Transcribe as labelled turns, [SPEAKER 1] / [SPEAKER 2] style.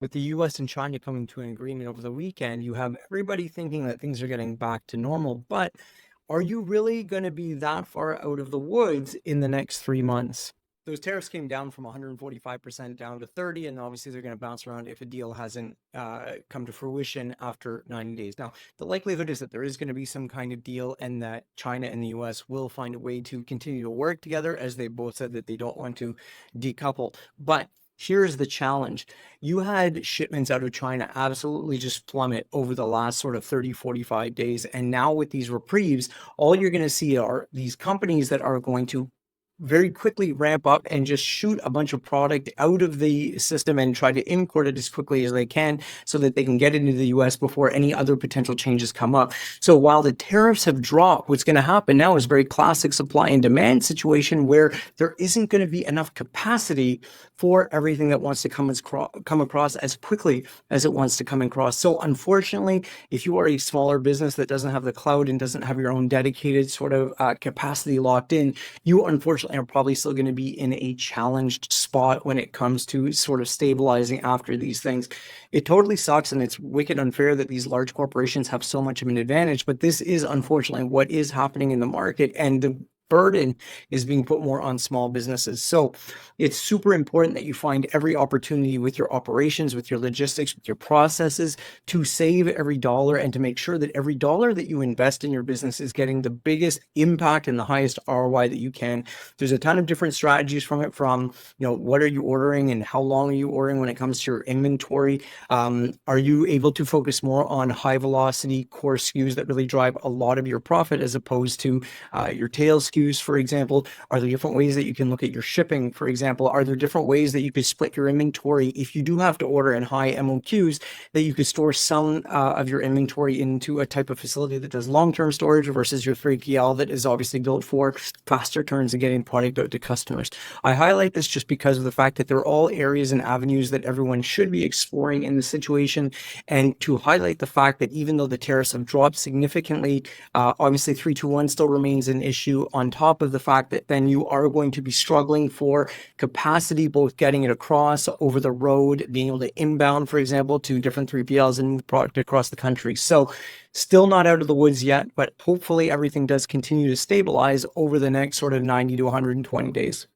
[SPEAKER 1] With the US and China coming to an agreement over the weekend, you have everybody thinking that things are getting back to normal. But are you really going to be that far out of the woods in the next 3 months? Those tariffs came down from 145% down to 30, and obviously they're going to bounce around if a deal hasn't come to fruition after 90 days. Now, the likelihood is that there is going to be some kind of deal, and that China and the US will find a way to continue to work together, as they both said that they don't want to decouple. But here's the challenge. You had shipments out of China absolutely just plummet over the last sort of 30, 45 days. And now with these reprieves, all you're going to see are these companies that are going to very quickly ramp up and just shoot a bunch of product out of the system and try to import it as quickly as they can so that they can get it into the US before any other potential changes come up. So while the tariffs have dropped, what's going to happen now is a very classic supply and demand situation where there isn't going to be enough capacity for everything that wants to come across as quickly as it wants to come across. So unfortunately, if you are a smaller business that doesn't have the cloud and doesn't have your own dedicated sort of capacity locked in, you unfortunately are probably still going to be in a challenged spot when it comes to sort of stabilizing after these things. It totally sucks, and it's wicked unfair that these large corporations have so much of an advantage, but this is unfortunately what is happening in the market, and the burden is being put more on small businesses. So it's super important that you find every opportunity with your operations, with your logistics, with your processes to save every dollar and to make sure that every dollar that you invest in your business is getting the biggest impact and the highest ROI that you can. There's a ton of different strategies from it, from, what are you ordering and how long are you ordering when it comes to your inventory? Are you able to focus more on high velocity core SKUs that really drive a lot of your profit as opposed to your tail SKUs, for example? Are there different ways that you can look at your shipping, for example? Are there different ways that you could split your inventory if you do have to order in high MOQs, that you could store some of your inventory into a type of facility that does long-term storage versus your 3PL that is obviously built for faster turns and getting product out to customers? I highlight this just because of the fact that they're all areas and avenues that everyone should be exploring in this situation, and to highlight the fact that even though the tariffs have dropped significantly, obviously 321 still remains an issue, on top of the fact that then you are going to be struggling for capacity, both getting it across over the road, being able to inbound, for example, to different 3PLs and product across the country. So still not out of the woods yet, but hopefully everything does continue to stabilize over the next sort of 90 to 120 days.